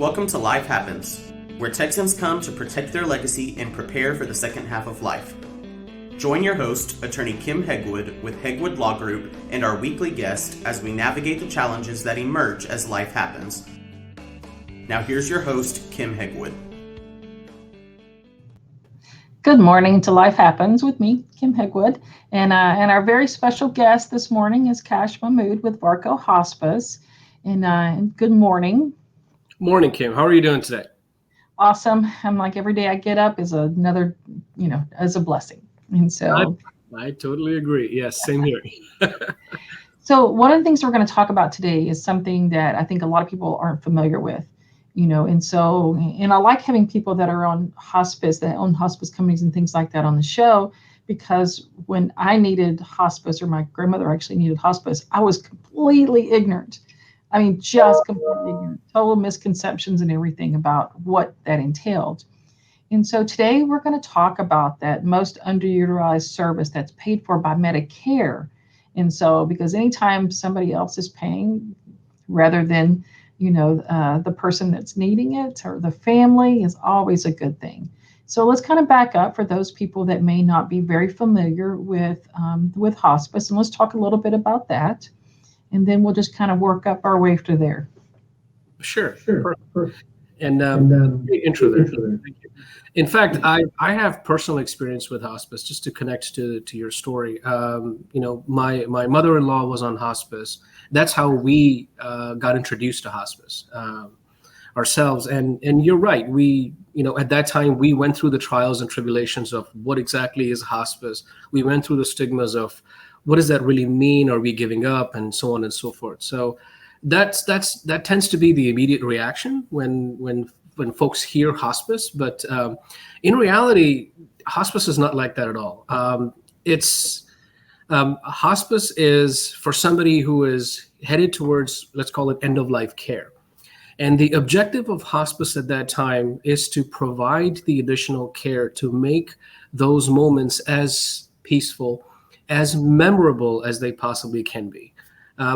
Welcome to Life Happens, where Texans come to protect their legacy and prepare for the second half of life. Join your host, attorney Kim Hegwood with Hegwood Law Group, and our weekly guest as we navigate the challenges that emerge as life happens. Now here's your host, Kim Hegwood. Good morning to Life Happens with me, Kim Hegwood, and our very special guest this morning is Kash Mahmood with Varco Hospice. And good morning. Morning, Kim. How are you doing today? Awesome. I'm like, every day I get up is another, as a blessing. And so I totally agree. Yes, same here. So one of the things we're going to talk about today is something that I think a lot of people aren't familiar with, and I like having people that are on hospice, that own hospice companies and things like that on the show, because when I needed hospice, or my grandmother actually needed hospice, I was completely ignorant. I mean, just completely ignorant, total misconceptions and everything about what that entailed. And so today we're going to talk about that most underutilized service that's paid for by Medicare. And so, because anytime somebody else is paying rather than, the person that's needing it or the family, is always a good thing. So let's kind of back up for those people that may not be very familiar with hospice, and let's talk a little bit about that. And then we'll just kind of work up our way through there. Sure. Perfect. And great intro there. Thank you. In fact, I have personal experience with hospice, just to connect to your story. My mother-in-law was on hospice. That's how we got introduced to hospice ourselves. And you're right. We, at that time, we went through the trials and tribulations of what exactly is hospice. We went through the stigmas of what does that really mean? Are we giving up? And so on and so forth. So that tends to be the immediate reaction when folks hear hospice. But in reality, hospice is not like that at all. Hospice is for somebody who is headed towards, let's call it, end-of-life care. And the objective of hospice at that time is to provide the additional care to make those moments as peaceful, as memorable as they possibly can be.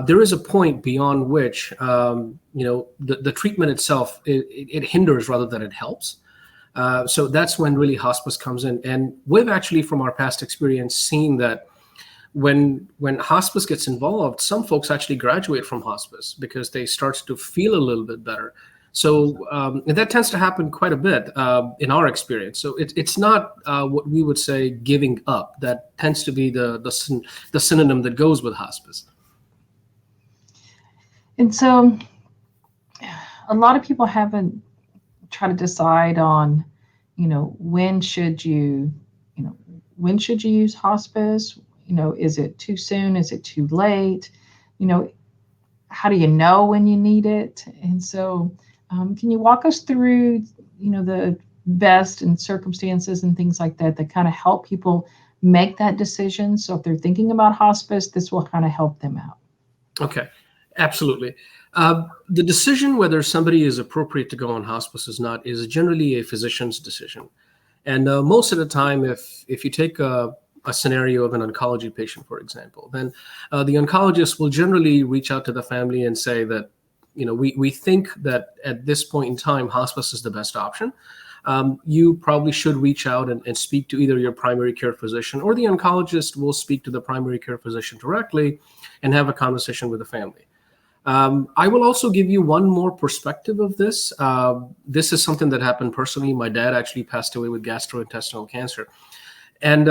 There is a point beyond which, the treatment itself, it hinders rather than it helps. So that's when really hospice comes in. And we've actually, from our past experience, seen that when hospice gets involved, some folks actually graduate from hospice because they start to feel a little bit better. So and that tends to happen quite a bit in our experience. So it's not what we would say giving up. That tends to be the synonym that goes with hospice. And so a lot of people haven't tried to decide on, when should you use hospice? Is it too soon? Is it too late? How do you know when you need it? And so can you walk us through, the best and circumstances and things like that kind of help people make that decision? So if they're thinking about hospice, this will kind of help them out. Okay, absolutely. The decision whether somebody is appropriate to go on hospice is generally a physician's decision. And most of the time, if you take a scenario of an oncology patient, for example, then the oncologist will generally reach out to the family and say that, we think that at this point in time, hospice is the best option. You probably should reach out and speak to either your primary care physician, or the oncologist will speak to the primary care physician directly and have a conversation with the family. I will also give you one more perspective of this. This is something that happened personally. My dad actually passed away with gastrointestinal cancer. And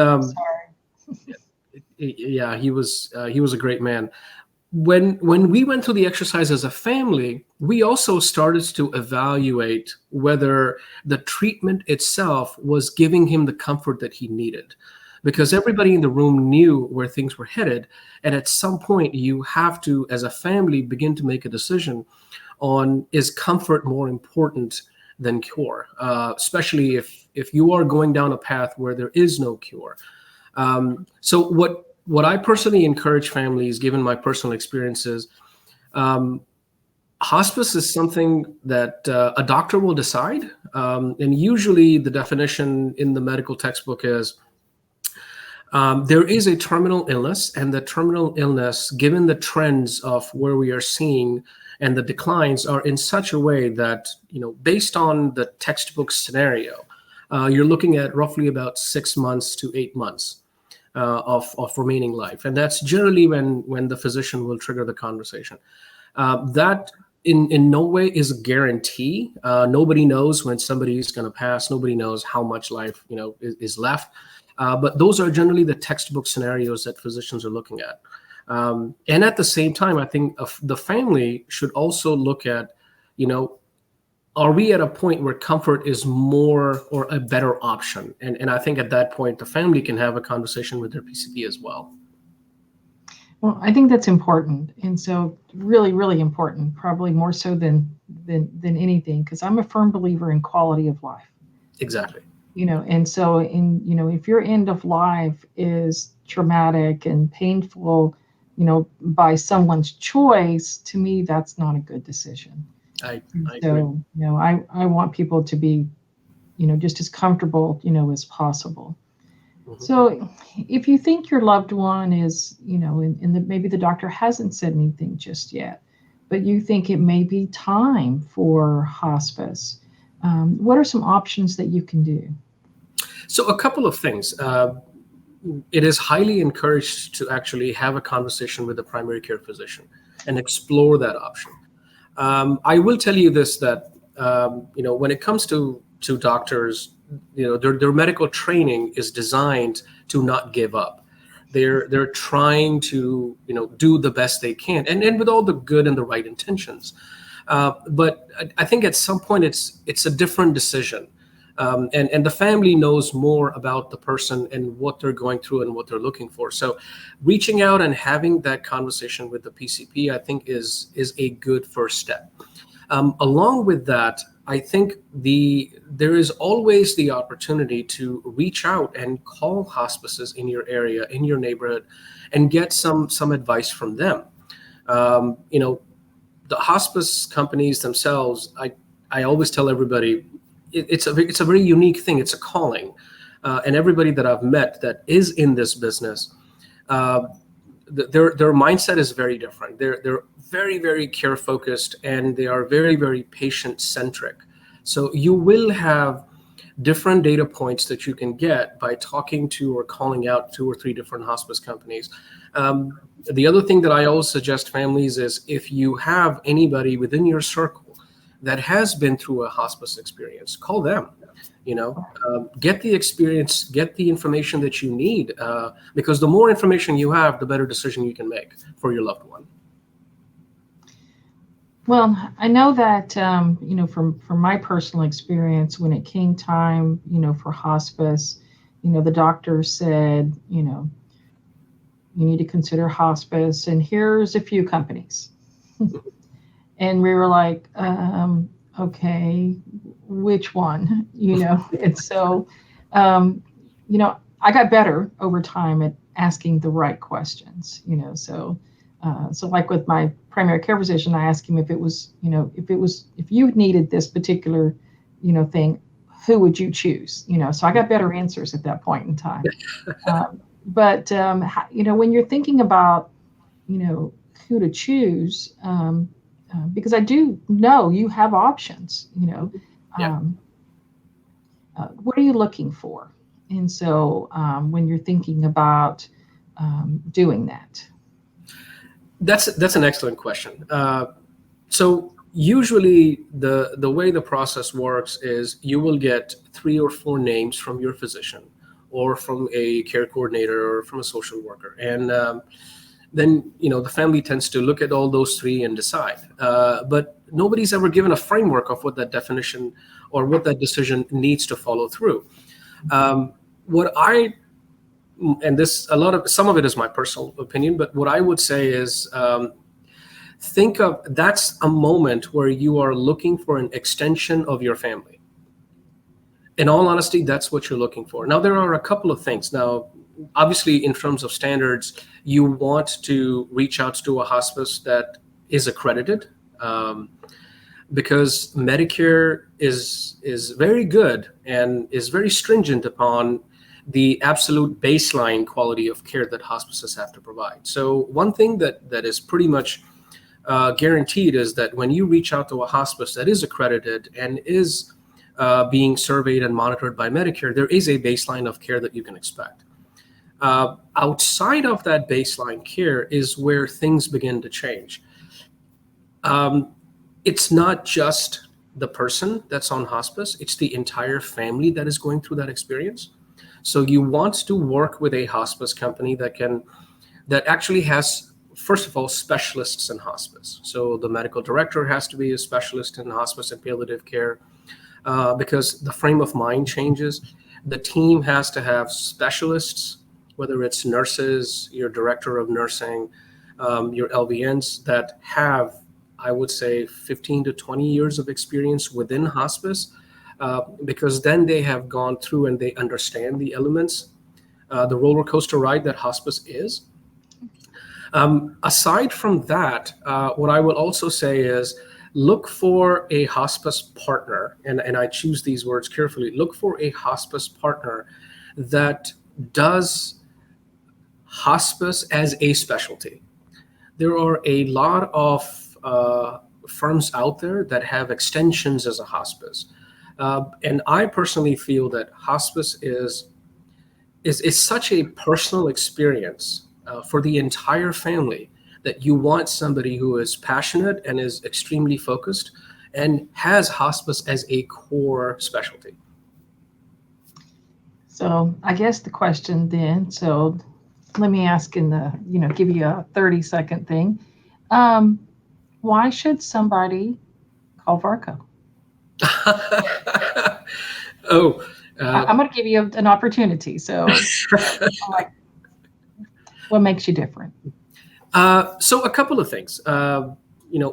yeah, he was a great man. When we went through the exercise as a family, we also started to evaluate whether the treatment itself was giving him the comfort that he needed. Because everybody in the room knew where things were headed. And at some point, you have to, as a family, begin to make a decision on, is comfort more important than cure, especially if you are going down a path where there is no cure. So what I personally encourage families, given my personal experiences, hospice is something that a doctor will decide. And usually the definition in the medical textbook is there is a terminal illness, and the terminal illness, given the trends of where we are seeing and the declines are in such a way that, based on the textbook scenario, you're looking at roughly about 6 months to 8 months of remaining life. And that's generally when the physician will trigger the conversation. That in no way is a guarantee. Nobody knows when somebody is going to pass. Nobody knows how much life is left. But those are generally the textbook scenarios that physicians are looking at. And at the same time, I think the family should also look at, are we at a point where comfort is more or a better option? And I think at that point, the family can have a conversation with their PCP as well. Well, I think that's important. And so really, really important, probably more so than anything, because I'm a firm believer in quality of life. Exactly. And so if your end of life is traumatic and painful, by someone's choice, to me, that's not a good decision. I agree. I want people to be, just as comfortable, as possible. Mm-hmm. So if you think your loved one is, and maybe the doctor hasn't said anything just yet, but you think it may be time for hospice, what are some options that you can do? So a couple of things. It is highly encouraged to actually have a conversation with a primary care physician and explore that option. I will tell you this, that, when it comes to doctors, their medical training is designed to not give up. They're trying to, do the best they can, and with all the good and the right intentions. But I think at some point it's a different decision. And the family knows more about the person and what they're going through and what they're looking for. So reaching out and having that conversation with the PCP, I think is a good first step. Along with that, I think there is always the opportunity to reach out and call hospices in your area, in your neighborhood, and get some advice from them. The hospice companies themselves, I always tell everybody, it's a very unique thing. It's a calling, and everybody that I've met that is in this business, their mindset is very different. They're very, very care focused, and they are very, very patient centric. So you will have different data points that you can get by talking to or calling out 2 or 3 different hospice companies. The other thing that I always suggest families is, if you have anybody within your circle that has been through a hospice experience, call them. Get the experience, get the information that you need, because the more information you have, the better decision you can make for your loved one. Well, I know that, from my personal experience, when it came time, for hospice, the doctor said, you need to consider hospice, and here's a few companies. And we were like, okay, which one, And so, I got better over time at asking the right questions, so like with my primary care physician, I asked him if you needed this particular, thing, who would you choose? So I got better answers at that point in time. But when you're thinking about, who to choose, because I do know you have options, Yeah. What are you looking for? And so when you're thinking about doing that. That's an excellent question. So usually the way the process works is you will get 3 or 4 names from your physician or from a care coordinator or from a social worker. And then, the family tends to look at all those 3 and decide. But nobody's ever given a framework of what that definition or what that decision needs to follow through. Some of it is my personal opinion, but what I would say is, think of that's a moment where you are looking for an extension of your family. In all honesty, that's what you're looking for. Now, there are a couple of things. Now, obviously, in terms of standards, you want to reach out to a hospice that is accredited, because Medicare is very good and is very stringent upon the absolute baseline quality of care that hospices have to provide. So one thing that is pretty much guaranteed is that when you reach out to a hospice that is accredited and is being surveyed and monitored by Medicare, there is a baseline of care that you can expect. Outside of that baseline care is where things begin to change. It's not just the person that's on hospice, it's the entire family that is going through that experience. So you want to work with a hospice company that actually has, first of all, specialists in hospice. So the medical director has to be a specialist in hospice and palliative care, because the frame of mind changes. The team has to have specialists, whether it's nurses, your director of nursing, your LVNs that have, I would say, 15 to 20 years of experience within hospice, because then they have gone through and they understand the elements, the roller coaster ride that hospice is. Aside from that, what I will also say is look for a hospice partner, and I choose these words carefully. Look for a hospice partner that does hospice as a specialty. There are a lot of firms out there that have extensions as a hospice. And I personally feel that hospice is such a personal experience for the entire family that you want somebody who is passionate and is extremely focused and has hospice as a core specialty. So I guess the question then, so let me ask give you a 30-second thing. Why should somebody call Varco? I'm going to give you an opportunity. So what makes you different? So a couple of things.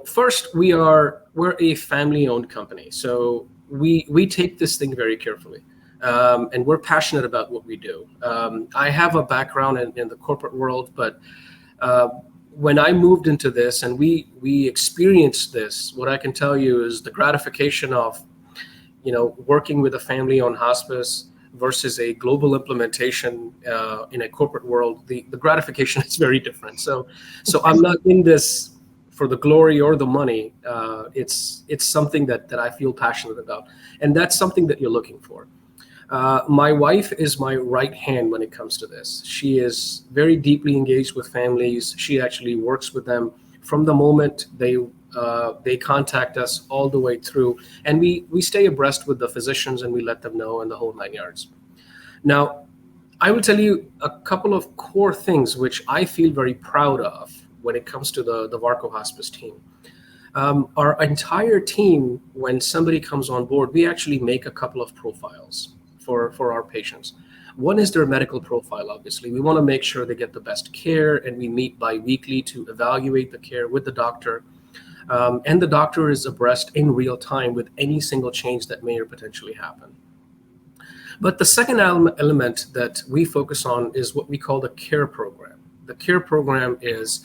First, we're a family-owned company, so we take this thing very carefully, and we're passionate about what we do. I have a background in the corporate world, but when I moved into this and we experienced this, what I can tell you is the gratification of, working with a family-owned hospice versus a global implementation in a corporate world, the gratification is very different. So I'm not in this for the glory or the money. It's something that I feel passionate about, and that's something that you're looking for. My wife is my right hand when it comes to this. She is very deeply engaged with families. She actually works with them from the moment they contact us all the way through, and we stay abreast with the physicians and we let them know in the whole 9 yards. Now, I will tell you a couple of core things which I feel very proud of when it comes to the Varco Hospice team. Our entire team, when somebody comes on board, we actually make a couple of profiles for our patients. One is their medical profile, obviously. We want to make sure they get the best care, and we meet bi-weekly to evaluate the care with the doctor. And the doctor is abreast in real time with any single change that may or potentially happen. But the second element that we focus on is what we call the care program. The care program is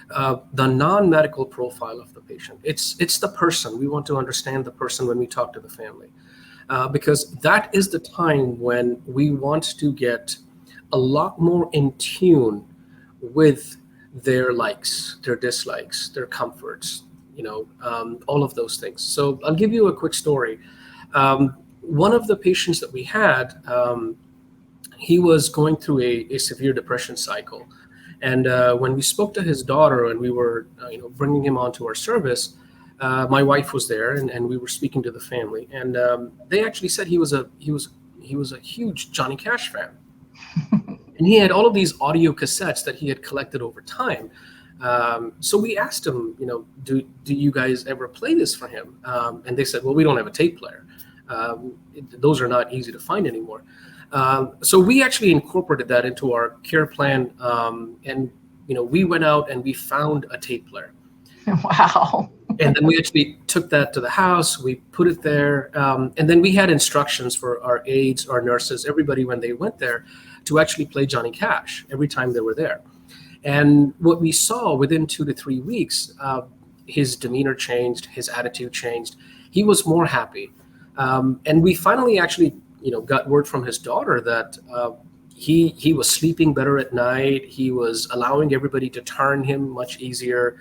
the non-medical profile of the patient. It's the person. We want to understand the person when we talk to the family. Because that is the time when we want to get a lot more in tune with their likes, their dislikes, their comforts, all of those things. So I'll give you a quick story. One of the patients that we had, he was going through a severe depression cycle. And when we spoke to his daughter and we were bringing him onto our service, my wife was there, and we were speaking to the family, and they actually said he was a huge Johnny Cash fan, and he had all of these audio cassettes that he had collected over time. So we asked him, do you guys ever play this for him? And they said, well, we don't have a tape player. Those are not easy to find anymore. So we actually incorporated that into our care plan, and we went out and we found a tape player. Wow. And then we actually took that to the house, we put it there, and then we had instructions for our aides, our nurses, everybody when they went there to actually play Johnny Cash every time they were there. And what we saw within 2 to 3 weeks, his demeanor changed, his attitude changed. He was more happy. And we finally actually, got word from his daughter that he was sleeping better at night. He was allowing everybody to turn him much easier.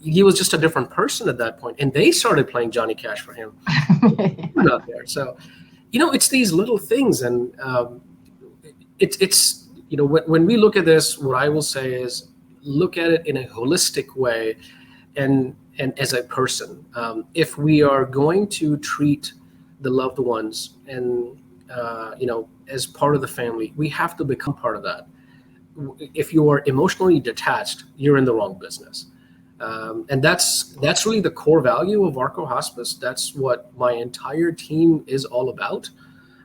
he was just a different person at that point, and they started playing Johnny Cash for him. Not there. So, it's these little things, and it's when we look at this, what I will say is look at it in a holistic way, and as a person. If we are going to treat the loved ones and as part of the family, we have to become part of that. If you are emotionally detached, you're in the wrong business. And that's really the core value of Varco Hospice. That's what my entire team is all about.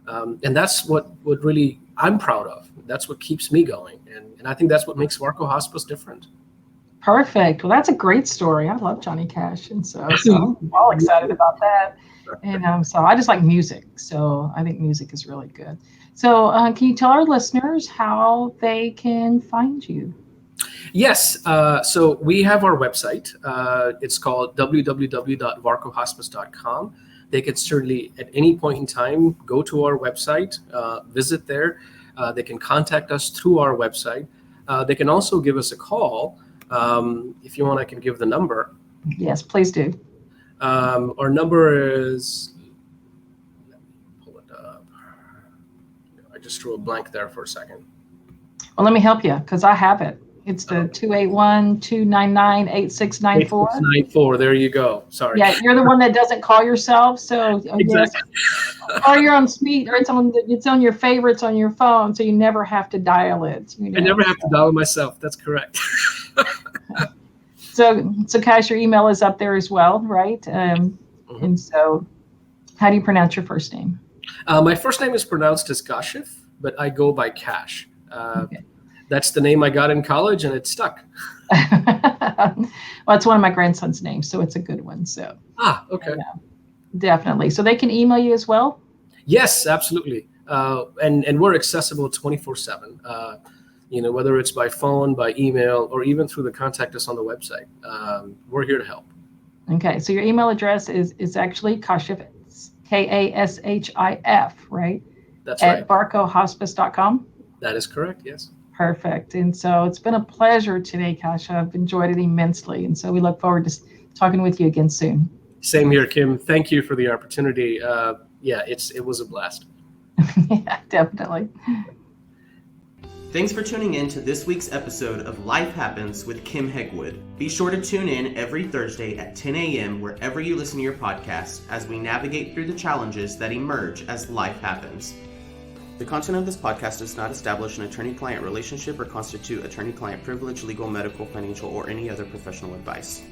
And that's what really I'm proud of. That's what keeps me going. And I think that's what makes Varco Hospice different. Perfect. Well, that's a great story. I love Johnny Cash. And so I'm all excited about that. And so I just like music. So I think music is really good. So can you tell our listeners how they can find you? Yes. So we have our website. It's called www.varcohospice.com. They can certainly, at any point in time, go to our website, visit there. They can contact us through our website. They can also give us a call. If you want, I can give the number. Yes, please do. Our number is, let me pull it up. I just drew a blank there for a second. Well, let me help you because I have it. It's the 281-299-8694. 8694. There you go. Sorry. Yeah, you're the one that doesn't call yourself. So Exactly. or you're on speed, or it's on your favorites on your phone, so you never have to dial it. I never have to dial myself. That's correct. So Kash, your email is up there as well, right? And so, how do you pronounce your first name? My first name is pronounced as Kashif, but I go by Kash. Okay. That's the name I got in college, and it stuck. Well, it's one of my grandson's names, so it's a good one. So. Okay. Definitely. So they can email you as well? Yes, absolutely. And we're accessible 24/7. Whether it's by phone, by email, or even through the contact us on the website. We're here to help. Okay. So your email address is actually Kashif, Kashif, right? That's right. At varcohospice.com? That is correct, yes. Perfect. And so it's been a pleasure today, Kash. I've enjoyed it immensely. And so we look forward to talking with you again soon. Same here, Kim. Thank you for the opportunity. It was a blast. Yeah, definitely. Thanks for tuning in to this week's episode of Life Happens with Kim Hegwood. Be sure to tune in every Thursday at 10 a.m. wherever you listen to your podcast as we navigate through the challenges that emerge as life happens. The content of this podcast does not establish an attorney-client relationship or constitute attorney-client privilege, legal, medical, financial, or any other professional advice.